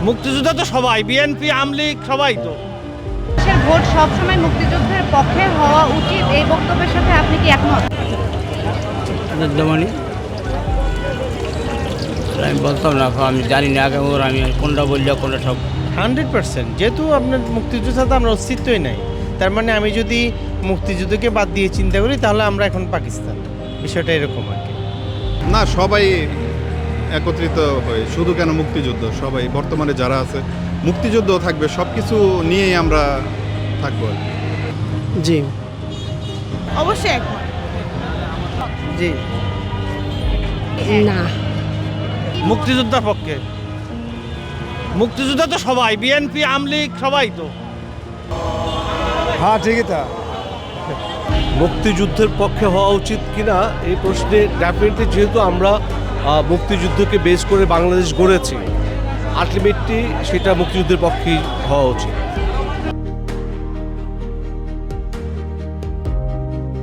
মুক্তিযোদ্ধা তো সবাই, বিএনপি, আওয়ামী লীগ, সবাই তো। দেশের ভোট সবসময় মুক্তিযুদ্ধের পক্ষে হওয়া উচিত, এই বক্তব্যের সাথে আপনি কি একমত? দমনি আমি বলতাম না, আমি জানি না আগে ওর, আমি কোনটা বললে কোনটা সব 100%, যেহেতু আপনার মুক্তিযোদ্ধা তো আমরা অস্তিত্বই নাই, তার মানে আমি যদি মুক্তিযুদ্ধকে বাদ দিয়ে চিন্তা করি তাহলে আমরা এখন পাকিস্তান। বিষয়টা এরকম আর কি। না, সবাই একত্রিত হয়ে, শুধু কেন মুক্তিযুদ্ধ, সবাই বর্তমানে যারা আছে মুক্তিযুদ্ধও থাকবে, সব কিছু নিয়েই আমরা থাকবো আর কি। জি অবশ্যই একমত। জি না, মুক্তিযোদ্ধার পক্ষে। মুক্তিযোদ্ধা তো সবাই, বিএনপি, আওয়ামী লীগ, সবাই তো। হ্যাঁ ঠিকই তা। মুক্তিযুদ্ধের পক্ষে হওয়া উচিত কিনা এই প্রশ্নে ডেফিনেটলি, যেহেতু আমরা মুক্তিযুদ্ধকে বেস করে বাংলাদেশ গড়েছি, আলটিমেটলি সেটা মুক্তিযুদ্ধের পক্ষেই হওয়া উচিত।